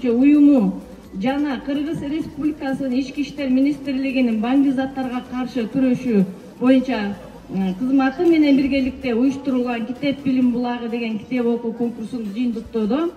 көзөмөлчө уюму жана Кыргыз Республикасынын Ички иштер министрлигинин баңгизаттарга каршы күрөшүү боюнча кызматы менен биргеликте уюштурулган Китеп билим булагы деген китеп окуу конкурсун жыйынтыктоодо